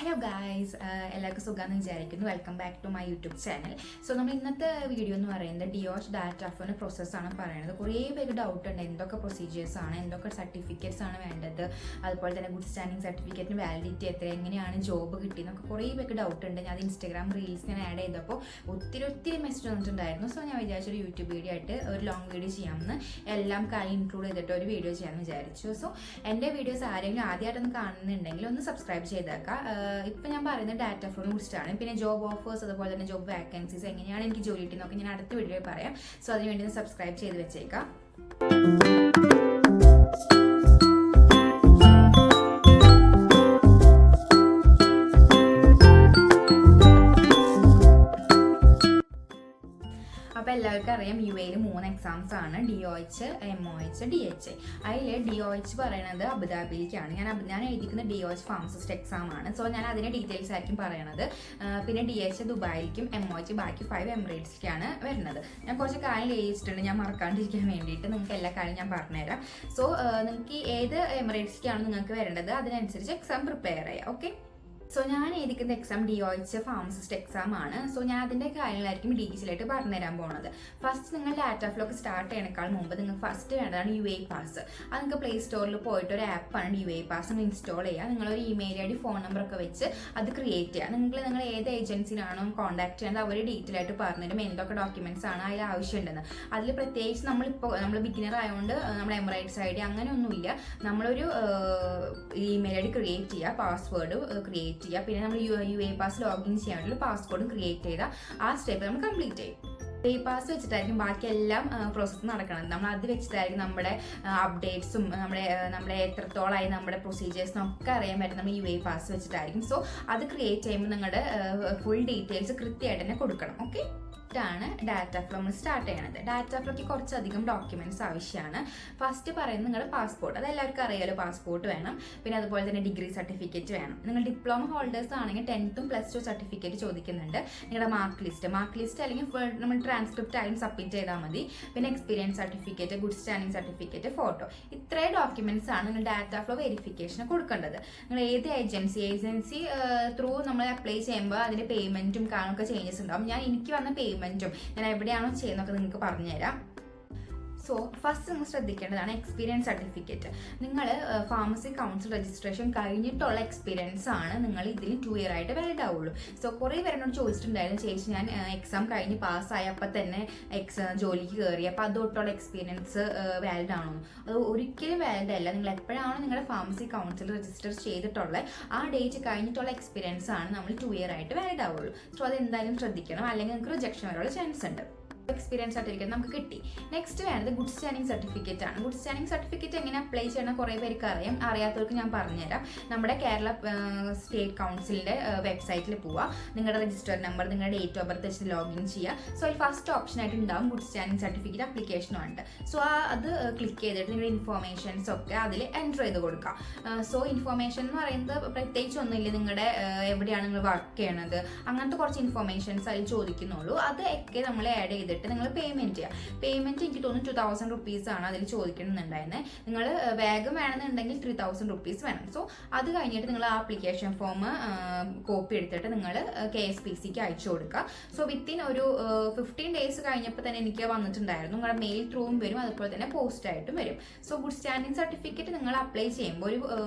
Hello guys, എല്ലാവർക്കും സുഖമാണെന്ന് വിചാരിക്കുന്നു. Welcome back to my YouTube channel. So നമ്മൾ ഇന്നത്തെ വീഡിയോ എന്ന് പറയുന്നത് ഡിയോഷ് ഡാറ്റാഫോൻ്റെ പ്രോസസ്സാണ് പറയുന്നത്. കുറേ പേര് ഡൗട്ട് ഉണ്ട്, എന്തൊക്കെ പ്രൊസീജിയേഴ്സ് ആണ്, എന്തൊക്കെ സർട്ടിഫിക്കറ്റ്സ് ആണ് വേണ്ടത്, അതുപോലെ തന്നെ ഗുഡ് സ്റ്റാൻഡിങ് സർട്ടിഫിക്കറ്റിന് വാലിഡിറ്റി എത്ര, എങ്ങനെയാണ് ജോബ് കിട്ടിയെന്നൊക്കെ കുറേ പേർക്ക് ഡൗട്ട് ഉണ്ട്. ഞാൻ ഇൻസ്റ്റാഗ്രാം റീൽസ് ഞാൻ ആഡ് ചെയ്തപ്പോൾ ഒത്തിരി മെസ്സേജ് വന്നിട്ടുണ്ടായിരുന്നു. സോ ഞാൻ വിചാരിച്ചൊരു യൂട്യൂബ് വീഡിയോ ആയിട്ട് ഒരു ലോങ് വീഡിയോ ചെയ്യാമെന്ന്, എല്ലാം കാര്യം ഇൻക്ലൂഡ് ചെയ്തിട്ട് ഒരു വീഡിയോ ചെയ്യാമെന്ന് വിചാരിച്ചു. സോ എൻ്റെ വീഡിയോസ് ആരെങ്കിലും ആദ്യമായിട്ടൊന്ന് കാണുന്നുണ്ടെങ്കിൽ ഒന്ന് സബ്സ്ക്രൈബ് ചെയ്തേക്കാം. ഇപ്പം ഞാൻ പറയുന്നത് ഡാറ്റ ഫ്ലോനെ കുറിച്ചിട്ടാണ്. പിന്നെ ജോബ് ഓഫേഴ്സ്, അതുപോലെ തന്നെ ജോബ് വാക്കൻസീസ്, എങ്ങനെയാണ് എനിക്ക് ജോലി കിട്ടിയെന്നൊക്കെ ഞാൻ അടുത്ത വീഡിയോയിൽ പറയാം. സോ അതിനുവേണ്ടി ഒന്ന് സബ്സ്ക്രൈബ് ചെയ്ത് വെച്ചേക്കാം. അപ്പോൾ എല്ലാവർക്കും അറിയാം, UAE 3 എക്സാംസ് ആണ്: DOH, MOH, DH. അതിൽ DOH പറയുന്നത് അബുദാബിയിലേക്കാണ്. ഞാൻ എഴുതിക്കുന്ന DOH ഫാർമസിസ്റ്റ് എക്സാം ആണ്. സോ ഞാൻ അതിൻ്റെ ഡീറ്റെയിൽസ് ആയിരിക്കും പറയണത്. പിന്നെ DH ദുബായിലേക്കും, MOH ബാക്കി 5 എമിറേറ്റ്സിലേക്കാണ് വരുന്നത്. ഞാൻ കുറച്ച് കാര്യം എഴുതിയിട്ടുണ്ട്, ഞാൻ മറക്കാണ്ടിരിക്കാൻ വേണ്ടിയിട്ട് നിങ്ങൾക്ക് എല്ലാ കാര്യം ഞാൻ പറഞ്ഞുതരാം. സോ നിങ്ങൾക്ക് ഏത് എമിറേറ്റ്സിലേക്കാണ് നിങ്ങൾക്ക് വരേണ്ടത് അതിനനുസരിച്ച് എക്സാം പ്രിപ്പയർ ചെയ്യാം. ഓക്കെ. സോ ഞാൻ എഴുതിക്കുന്ന എക്സാം DOH ഫാർമസിസ്റ്റ് എക്സാം ആണ്. സോ ഞാൻ അതിൻ്റെ കാര്യങ്ങളായിരിക്കും ഡീറ്റെയിലായിട്ട് പറഞ്ഞുതരാൻ പോകുന്നത്. ഫസ്റ്റ് നിങ്ങൾ ഡാറ്റാഫ്ലോക്ക് സ്റ്റാർട്ട് ചെയ്യണേക്കാൾ മുമ്പ് നിങ്ങൾക്ക് ഫസ്റ്റ് വേണ്ടതാണ് UAE പാസ്. അത് നിങ്ങൾക്ക് പ്ലേ സ്റ്റോറിൽ പോയിട്ട് ഒരു ആപ്പാണ് UAE പാസ്, നിങ്ങൾ ഇൻസ്റ്റാൾ ചെയ്യുക. നിങ്ങളൊരു ഇമെയിൽ ID, ഫോൺ നമ്പറൊക്കെ വെച്ച് അത് ക്രിയേറ്റ് ചെയ്യുക. നിങ്ങൾ ഏത് ഏജൻസിനാണോ കോൺടാക്ട് ചെയ്യുന്നത് അവർ ഡീറ്റെയിൽ ആയിട്ട് പറഞ്ഞുതരും എന്തൊക്കെ ഡോക്യുമെൻറ്റ്സ് ആണ് അതിൽ ആവശ്യമുണ്ടെന്ന്. അതിൽ പ്രത്യേകിച്ച് നമ്മൾ ബിഗിനർ ആയതുകൊണ്ട് നമ്മൾ എമിറേറ്റ്സ് ID അങ്ങനെയൊന്നുമില്ല. നമ്മളൊരു ഇമെയിൽ ID ക്രിയേറ്റ് ചെയ്യുക, പാസ്വേഡ് ക്രിയേറ്റ് ചെയ്യുക, പിന്നെ നമ്മൾ UAE പാസ് ലോഗിൻ ചെയ്യാനുള്ള പാസ്വേഡും ക്രിയേറ്റ് ചെയ്താൽ ആ സ്റ്റെപ്പ് നമ്മൾ കംപ്ലീറ്റ് ചെയ്യും. UAE പാസ് വെച്ചിട്ടായിരിക്കും ബാക്കി എല്ലാം പ്രോസസ്സ് നടക്കുന്നത്. നമ്മൾ അത് വെച്ചിട്ടായിരിക്കും നമ്മുടെ അപ്ഡേറ്റ്സും നമ്മുടെ എത്രത്തോളമായി നമ്മുടെ പ്രൊസീജിയേഴ്സിനൊക്കെ അറിയാൻ പറ്റും നമ്മൾ UAE പാസ് വെച്ചിട്ടായിരിക്കും. സോ അത് ക്രിയേറ്റ് ചെയ്യുമ്പോൾ നിങ്ങളുടെ ഫുൾ ഡീറ്റെയിൽസ് കൃത്യമായിട്ട് തന്നെ കൊടുക്കണം. ഓക്കെ. ാണ് ഡാറ്റാഫ്ലോ നമ്മൾ സ്റ്റാർട്ട് ചെയ്യണത്. ഡാറ്റാഫ്ലോക്ക് കുറച്ചധികം ഡോക്യുമെന്റ്സ് ആവശ്യമാണ്. ഫസ്റ്റ് പറയുന്നത് നിങ്ങളുടെ പാസ്പോർട്ട്. അത് എല്ലാവർക്കും അറിയാലോ, പാസ്പോർട്ട് വേണം. പിന്നെ അതുപോലെ തന്നെ ഡിഗ്രി സർട്ടിഫിക്കറ്റ് വേണം. നിങ്ങൾ ഡിപ്ലോമ ഹോൾഡേഴ്സ് ആണെങ്കിൽ 10th +2 സർട്ടിഫിക്കറ്റ് ചോദിക്കുന്നുണ്ട്. നിങ്ങളുടെ മാർക്ക് ലിസ്റ്റ് അല്ലെങ്കിൽ നമ്മൾ ട്രാൻസ്ക്രിപ്റ്റ് ആയും സബ്മിറ്റ് ചെയ്താൽ മതി. പിന്നെ experience certificate, good standing certificate, photo, ഇത്രയും ഡോക്യുമെന്റ്സ് ആണ് നിങ്ങൾ ഡാറ്റാഫ്ലോ വെരിഫിക്കേഷന് കൊടുക്കേണ്ടത്. നിങ്ങൾ ഏത് ഏജൻസി ത്രൂ നമ്മൾ അപ്ലൈ ചെയ്യുമ്പോൾ അതിന്റെ പേയ്മെന്റും കാണൊക്കെ ചേഞ്ചസ് ഉണ്ടാവും. എനിക്ക് വന്ന പേയ്മെന്റും ഞാൻ എവിടെയാണോ ചെയ്യുന്നതൊക്കെ നിങ്ങൾക്ക് പറഞ്ഞുതരാം. സോ ഫസ്റ്റ് നിങ്ങൾ ശ്രദ്ധിക്കേണ്ടതാണ് എക്സ്പീരിയൻസ് സർട്ടിഫിക്കറ്റ്. നിങ്ങൾ ഫാർമസി കൗൺസിൽ രജിസ്ട്രേഷൻ കഴിഞ്ഞിട്ടുള്ള എക്സ്പീരിയൻസ് ആണ് നിങ്ങൾ ഇതിൽ 2 year ആയിട്ട് വാലിഡ് ആവുള്ളൂ. സോ കുറേ പേരെന്നോട് ചോദിച്ചിട്ടുണ്ടായിരുന്നു, ചേച്ചി ഞാൻ എക്സാം കഴിഞ്ഞ് പാസ്സായപ്പോൾ തന്നെ ജോലിക്ക് കയറി, അപ്പോൾ അതൊട്ടുള്ള എക്സ്പീരിയൻസ് വാലിഡ് ആണോ? അത് ഒരിക്കലും വാലിഡ് അല്ല. നിങ്ങൾ എപ്പോഴാണ് നിങ്ങളുടെ ഫാർമസി കൗൺസിൽ രജിസ്റ്റർ ചെയ്തിട്ടുള്ളത് ആ ഡേറ്റ് കഴിഞ്ഞിട്ടുള്ള എക്സ്പീരിയൻസ് ആണ് നമ്മൾ 2 year ആയിട്ട് വാലിഡ് ആവുള്ളൂ. സോ അത് എന്തായാലും ശ്രദ്ധിക്കണം, അല്ലെങ്കിൽ നിങ്ങൾക്ക് റിജക്ഷൻ വരാനുള്ള ചാൻസ് ഉണ്ട്. എക്സ്പീരിയൻസ് സർട്ടിഫിക്കറ്റ് നമുക്ക് കിട്ടി. നെക്സ്റ്റ് വേണ്ടത് ഗുഡ് സ്റ്റാൻഡിങ് സർട്ടിഫിക്കറ്റ് ആണ്. ഗുഡ് സ്റ്റാൻഡിങ് സർട്ടിഫിക്കറ്റ് എങ്ങനെ അപ്ലൈ ചെയ്യണം കുറേ പേർക്ക് അറിയാം, അറിയാത്തവർക്ക് ഞാൻ പറഞ്ഞുതരാം. നമ്മുടെ കേരള സ്റ്റേറ്റ് കൗൺസിലിൻ്റെ വെബ്സൈറ്റിൽ പോവുക, നിങ്ങളുടെ രജിസ്റ്റർ നമ്പർ, നിങ്ങളുടെ ഡേറ്റ് ഓഫ് ബർത്ത് വെച്ച് ലോഗിൻ ചെയ്യുക. സോ അതിൽ ഫസ്റ്റ് ഓപ്ഷൻ ആയിട്ട് ഉണ്ടാവും ഗുഡ് സ്റ്റാൻഡിങ് സർട്ടിഫിക്കറ്റ് അപ്ലിക്കേഷനും ഉണ്ട്. സോ അത് ക്ലിക്ക് ചെയ്തിട്ട് നിങ്ങളുടെ ഇൻഫോർമേഷൻസ് ഒക്കെ അതിൽ എൻ്റർ ചെയ്ത് കൊടുക്കാം. സോ ഇൻഫോർമേഷൻ എന്ന് പറയുന്നത് പ്രത്യേകിച്ച് ഒന്നുമില്ല, നിങ്ങളുടെ എവിടെയാണ് നിങ്ങൾ വർക്ക് ചെയ്യണത്, അങ്ങനത്തെ കുറച്ച് ഇൻഫോർമേഷൻസ് അതിൽ ചോദിക്കുന്നുള്ളൂ. അതൊക്കെ നമ്മൾ ആഡ് ചെയ്തിട്ട് നിങ്ങൾ പേയ്മെന്റ് ചെയ്യുക. പേയ്മെന്റ് എനിക്ക് തോന്നുന്നു 2000 rupees ആണ് അതിൽ ചോദിക്കുന്നുണ്ടായിരുന്നത്. നിങ്ങൾ വേഗം വേണമെന്നുണ്ടെങ്കിൽ 3000 rupees വേണം. സോ അത് കഴിഞ്ഞിട്ട് നിങ്ങൾ ആപ്ലിക്കേഷൻ ഫോം കോപ്പി എടുത്തിട്ട് നിങ്ങൾ KSPCക്ക് അയച്ചു കൊടുക്കുക. സോ വിത്തിൻ ഒരു 15 days കഴിഞ്ഞപ്പോൾ തന്നെ എനിക്ക് വന്നിട്ടുണ്ടായിരുന്നു. നിങ്ങളുടെ മെയിൽ ത്രൂവും വരും, അതുപോലെ തന്നെ പോസ്റ്റ് ആയിട്ടും വരും. സോ ഗുഡ് സ്റ്റാൻഡിങ് സർട്ടിഫിക്കറ്റ് നിങ്ങൾ അപ്ലൈ ചെയ്യുമ്പോൾ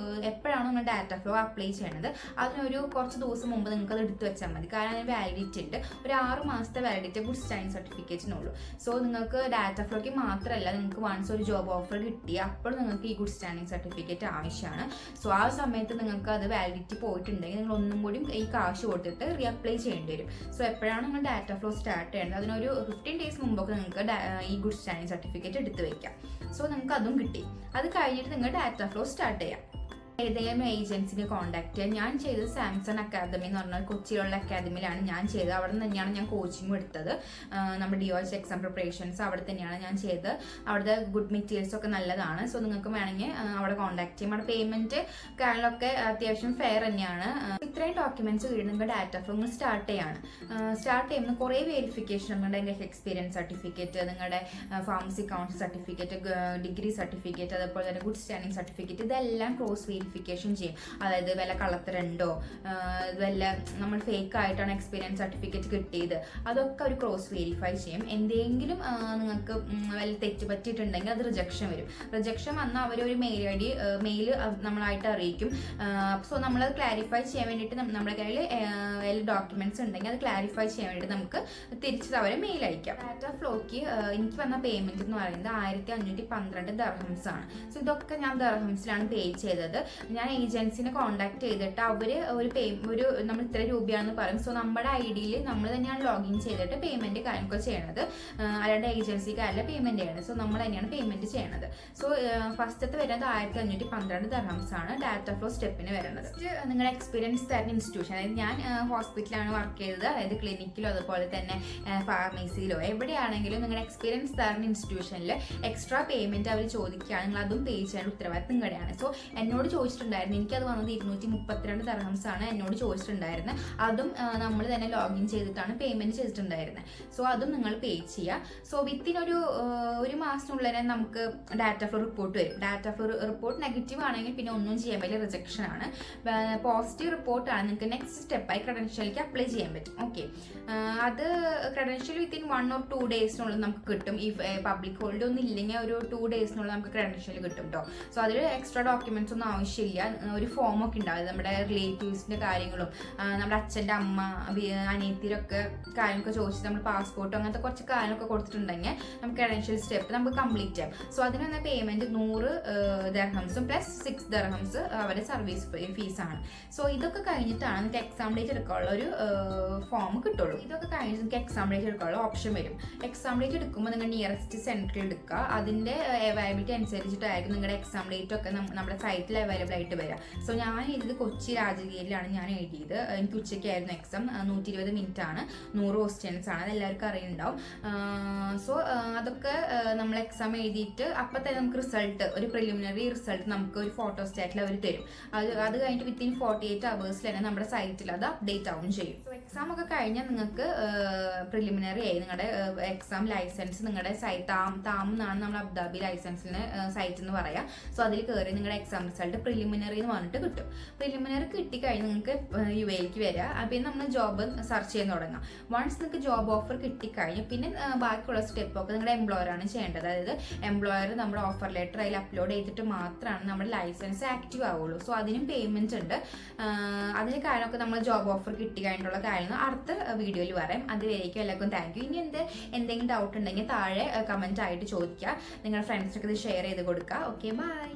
എപ്പോഴാണ് നിങ്ങൾ ഡാറ്റാഫ്ലോ അപ്ലൈ ചെയ്യണത് അതിനൊരു കുറച്ച് ദിവസം മുമ്പ് നിങ്ങൾക്ക് അത് എടുത്തു വെച്ചാൽ മതി. കാരണം അതിന് വാലിഡിറ്റി ഉണ്ട്, ഒരു 6 മാസത്തെ validity good standing certificate. So നിങ്ങൾക്ക് ഡാറ്റാഫ്ലോക്ക് മാത്രമല്ല, നിങ്ങൾക്ക് വൺസ് ഒരു ജോബ് ഓഫർ കിട്ടി അപ്പോൾ നിങ്ങൾക്ക് ഈ ഗുഡ് സ്റ്റാൻഡിങ് സർട്ടിഫിക്കറ്റ് ആവശ്യമാണ്. സോ ആ സമയത്ത് നിങ്ങൾക്ക് അത് വാലിഡിറ്റി പോയിട്ടുണ്ടെങ്കിൽ നിങ്ങൾ ഒന്നും കൂടി ഈ കാശ് കൊടുത്തിട്ട് റീഅപ്ലൈ ചെയ്യേണ്ടി വരും. സോ എപ്പോഴാണ് നിങ്ങൾ ഡാറ്റാഫ്ലോ സ്റ്റാർട്ട് ചെയ്യേണ്ടത് അതിനൊരു 15 days മുമ്പൊക്കെ നിങ്ങൾക്ക് ഈ ഗുഡ് സ്റ്റാൻഡിങ് സർട്ടിഫിക്കറ്റ് എടുത്ത് വയ്ക്കാം. സോ നിങ്ങൾക്ക് അതും കിട്ടി. അത് കഴിഞ്ഞിട്ട് നിങ്ങൾ ഡാറ്റാഫ്ലോ സ്റ്റാർട്ട് ചെയ്യാം. ഏതെങ്കിലും ഏജൻസിനെ കോൺടാക്ട് ചെയ്യാം. ഞാൻ ചെയ്തത് സാംസൺ അക്കാദമി എന്ന് പറഞ്ഞാൽ കൊച്ചിയിലുള്ള അക്കാദമിയിലാണ് ഞാൻ ചെയ്തത്. അവിടെ നിന്ന് തന്നെയാണ് ഞാൻ കോച്ചിങ് എടുത്തത്. നമ്മുടെ DOH എക്സാം പ്രിപ്പറേഷൻസ് അവിടെ തന്നെയാണ് ഞാൻ ചെയ്തത്. അവിടുത്തെ ഗുഡ് മെറ്റീരിയൽസ് ഒക്കെ നല്ലതാണ്. സോ നിങ്ങൾക്ക് വേണമെങ്കിൽ അവിടെ കോൺടാക്ട് ചെയ്യാം. അവിടെ പേയ്മെന്റ് കാര്യങ്ങളൊക്കെ അത്യാവശ്യം ഫെയർ തന്നെയാണ്. ഇത്രയും ഡോക്യുമെന്റ്സ് കഴിഞ്ഞ് നിങ്ങൾക്ക് ഡാറ്റാഫ്ലോ നിങ്ങൾ സ്റ്റാർട്ട് ചെയ്യുമ്പോൾ കുറേ വെരിഫിക്കേഷൻ, നിങ്ങളുടെ എക്സ്പീരിയൻസ് സർട്ടിഫിക്കറ്റ്, നിങ്ങളുടെ pharmacy council certificate, degree certificate, അതുപോലെ തന്നെ ഗുഡ് സ്റ്റാൻഡിങ് സർട്ടിഫിക്കറ്റ്, ഇതെല്ലാം ക്രോസ് വെരിഫിക്കേഷൻ ചെയ്യും. അതായത് വല്ല കള്ളത്തരണ്ടോ, വല്ല നമ്മൾ ഫേക്ക് ആയിട്ടാണ് എക്സ്പീരിയൻസ് സർട്ടിഫിക്കറ്റ് കിട്ടിയത്, അതൊക്കെ അവർ ക്രോസ് വെരിഫൈ ചെയ്യും. എന്തെങ്കിലും നിങ്ങൾക്ക് വല്ല തെറ്റ് പറ്റിയിട്ടുണ്ടെങ്കിൽ അത് റിജക്ഷൻ വരും. റിജക്ഷൻ വന്നാൽ അവരൊരു മെയിൽ നമ്മളായിട്ട് അറിയിക്കും. സോ നമ്മളത് ക്ലാരിഫൈ ചെയ്യാൻ വേണ്ടിയിട്ട് നമ്മുടെ കയ്യിൽ വല്ല ഡോക്യുമെന്റ്സ് ഉണ്ടെങ്കിൽ അത് ക്ലാരിഫൈ ചെയ്യാൻ വേണ്ടിയിട്ട് നമുക്ക് തിരിച്ച് അവരെ മെയിൽ അയക്കാം. ഡാറ്റ ഫ്ലോയ്ക്ക് എനിക്ക് വന്ന പേയ്മെന്റ് എന്ന് പറയുന്നത് 1512 ദർഹംസ് ആണ്. സോ ഇതൊക്കെ ഞാൻ ദർഹംസിലാണ് പേ ചെയ്തത്. ഞാൻ ഏജൻസിനെ കോൺടാക്ട് ചെയ്തിട്ട് അവര് ഒരു നമ്മൾ ഇത്ര രൂപയാണെന്ന് പറയും. സോ നമ്മുടെ ഐഡിയിൽ നമ്മൾ തന്നെയാണ് ലോഗിൻ ചെയ്തിട്ട് പേയ്മെന്റ് കാര്യങ്ങളൊക്കെ ചെയ്യണത്. അല്ലാണ്ട് ഏജൻസിക്കാരല്ല പേയ്മെന്റ് ചെയ്യണത്. സോ നമ്മൾ തന്നെയാണ് പേയ്മെന്റ് ചെയ്യണത്. സോ ഫസ്റ്റത്തെ വരുന്നത് 1512 ദർഹംസ് ആണ് ഡാറ്റ ഫ്ലോ സ്റ്റെപ്പിന് വരുന്നത്. നിങ്ങളുടെ എക്സ്പീരിയൻസ് തരുന്ന ഇൻസ്റ്റിറ്റ്യൂഷൻ, അതായത് ഞാൻ ഹോസ്പിറ്റലാണ് വർക്ക് ചെയ്തത്, അതായത് ക്ലിനിക്കിലോ അതുപോലെ തന്നെ ഫാർമസിയിലോ എവിടെയാണെങ്കിലും നിങ്ങളുടെ എക്സ്പീരിയൻസ് തരുന്ന ഇൻസ്റ്റിറ്റ്യൂഷനിൽ എക്സ്ട്രാ പേയ്മെന്റ് അവർ ചോദിക്കുകയാണ്, നിങ്ങൾ അതും പേ ചെയ്യാൻ ഉത്തരവാദിത്തം നിങ്ങളുടെയാണ്. സോ എന്നോട് ചോദിച്ചിട്ടുണ്ടായിരുന്നു, എനിക്കത് വന്നത് 232 ദർഹംസ് ആണ് എന്നോട് ചോദിച്ചിട്ടുണ്ടായിരുന്നത്. അതും നമ്മൾ തന്നെ ലോഗിൻ ചെയ്തിട്ടാണ് പേയ്മെന്റ് ചെയ്തിട്ടുണ്ടായിരുന്നത്. സോ അതും നിങ്ങൾ പേ ചെയ്യുക. സോ വിത്തിൻ ഒരു മാസത്തിനുള്ളിൽ തന്നെ നമുക്ക് ഡാറ്റ ഫ്ലോ റിപ്പോർട്ട് വരും. ഡാറ്റ ഫ്ലോ റിപ്പോർട്ട് നെഗറ്റീവ് ആണെങ്കിൽ പിന്നെ ഒന്നും ചെയ്യാൻ പറ്റില്ല, റിജക്ഷൻ ആണ്. പോസിറ്റീവ് റിപ്പോർട്ടാണ് നിങ്ങൾക്ക് നെക്സ്റ്റ് സ്റ്റെപ്പായി ക്രെഡൻഷ്യലിലേക്ക് അപ്ലൈ ചെയ്യാൻ പറ്റും. ഓക്കെ, അത് ക്രെഡൻഷ്യൽ വിത്തിൻ 1 or 2 ഡേയ്സിനുള്ളിൽ നമുക്ക് കിട്ടും. ഈ പബ്ലിക് ഹോളിഡേ ഒന്നും ഇല്ലെങ്കിൽ ഒരു 2 ഡേയ്സിനുള്ളിൽ നമുക്ക് ക്രെഡൻഷ്യൽ കിട്ടും കേട്ടോ. സോ അതിൽ എക്സ്ട്രാ ഡോക്യുമെന്റ്സ് ഒന്നും ആവശ്യമില്ല. ഒരു ഫോമൊക്കെ ഉണ്ടാവും, നമ്മുടെ റിലേറ്റീവ്സിന്റെ കാര്യങ്ങളും നമ്മുടെ അച്ഛൻ്റെ അമ്മ അനിയത്തിരൊക്കെ കാര്യങ്ങളൊക്കെ ചോദിച്ചിട്ട് നമ്മൾ പാസ്പോർട്ടോ അങ്ങനത്തെ കുറച്ച് കാര്യങ്ങളൊക്കെ കൊടുത്തിട്ടുണ്ടെങ്കിൽ നമുക്ക് ക്രെഡൻഷ്യൽ സ്റ്റെപ്പ് നമുക്ക് കംപ്ലീറ്റ് ചെയ്യാം. സോ അതിന് വന്ന പേയ്മെന്റ് 100 ദർഹംസും പ്ലസ് 6 ദർഹംസ് അവരുടെ സർവീസ് ഫീസാണ്. സോ ഇതൊക്കെ കഴിഞ്ഞിട്ടാണ് നിങ്ങൾക്ക് എക്സാം ഡേറ്റ് എടുക്കാനുള്ള ഒരു ഫോം കിട്ടുള്ളൂ. ഇതൊക്കെ കഴിഞ്ഞിട്ട് നിങ്ങൾക്ക് എക്സാം ഡേറ്റ് എടുക്കാനുള്ള ഓപ്ഷൻ വരും. എക്സാം ഡേറ്റ് എടുക്കുമ്പോൾ നിങ്ങൾ നിയറസ്റ്റ് സെന്ററിൽ എടുക്കുക. അതിന്റെ അവൈലബിലിറ്റി അനുസരിച്ചിട്ടായിരിക്കും നിങ്ങളുടെ എക്സാം ഡേറ്റ് ഒക്കെ നമ്മുടെ സൈറ്റിൽ അവൈലബിൾ ആയിട്ട് വരിക. സോ ഞാൻ എഴുതിയത് കൊച്ചി രാജകീയയിലാണ് ഞാൻ എഴുതിയത്. എനിക്ക് ഉച്ചയ്ക്കായിരുന്നു എക്സാം. 120 മിനിറ്റ് ആണ്, 100 ക്വസ്റ്റ്യൻസ് ആണ്, അതെല്ലാവർക്കും അറിയുന്നുണ്ടാവും. സോ അതൊക്കെ നമ്മൾ എക്സാം എഴുതിയിട്ട് അപ്പം തന്നെ നമുക്ക് റിസൾട്ട്, ഒരു പ്രിലിമിനറി റിസൾട്ട് നമുക്ക് ഒരു ഫോട്ടോസ്റ്റാറ്റിൽ അവർ തരും. അത് കഴിഞ്ഞിട്ട് വിത്തിൻ 48 അവേഴ്സിൽ തന്നെ നമ്മുടെ സൈറ്റിൽ അത് അപ്ഡേറ്റ് ആവും ചെയ്യും. സോ എക്സാം ഒക്കെ കഴിഞ്ഞാൽ നിങ്ങൾക്ക് പ്രിലിമിനറി ആയി നിങ്ങളുടെ എക്സാം ലൈസൻസ് നിങ്ങളുടെ സൈറ്റ് താം എന്നാണ് നമ്മൾ അബുദാബി ലൈസൻസിന് സൈറ്റ് എന്ന് പറയാം. സോ അതിൽ കയറി നിങ്ങളുടെ എക്സാം റിസൾട്ട് പ്രിലിമിനറി എന്ന് പറഞ്ഞിട്ട് കിട്ടും. പ്രിലിമിനറി കിട്ടിക്കഴിഞ്ഞ് നിങ്ങൾക്ക് UAEക്ക് വരിക. പിന്നെ നമ്മൾ ജോബ് സെർച്ച് ചെയ്യാൻ തുടങ്ങാം. വൺസ് നിങ്ങൾക്ക് ജോബ് ഓഫർ കിട്ടിക്കഴിഞ്ഞ് പിന്നെ ബാക്കിയുള്ള സ്റ്റെപ്പൊക്കെ നിങ്ങളുടെ എംപ്ലോയറാണ് ചെയ്യേണ്ടത്. അതായത് എംപ്ലോയർ നമ്മുടെ ഓഫർ ലെറ്റർ അതിൽ അപ്ലോഡ് ചെയ്തിട്ട് മാത്രമാണ് നമ്മുടെ ലൈസൻസ് ആക്റ്റീവ് ആവുള്ളൂ. സോ അതിനും പേയ്മെന്റ് ഉണ്ട്. അതിന് കാര്യമൊക്കെ നമ്മൾ ജോബ് ഓഫർ കിട്ടിക്കഴിഞ്ഞിട്ടുള്ള കാര്യങ്ങൾ അടുത്ത വീഡിയോയിൽ പറയാം. അതുവരേക്കും എല്ലാവർക്കും താങ്ക് യു. ഇനി എന്തെങ്കിലും ഡൗട്ട് ഉണ്ടെങ്കിൽ താഴെ കമന്റ് ആയിട്ട് ചോദിക്കുക. നിങ്ങളുടെ ഫ്രണ്ട്സിനൊക്കെ ഇത് ഷെയർ ചെയ്ത് കൊടുക്കുക. Okay, by.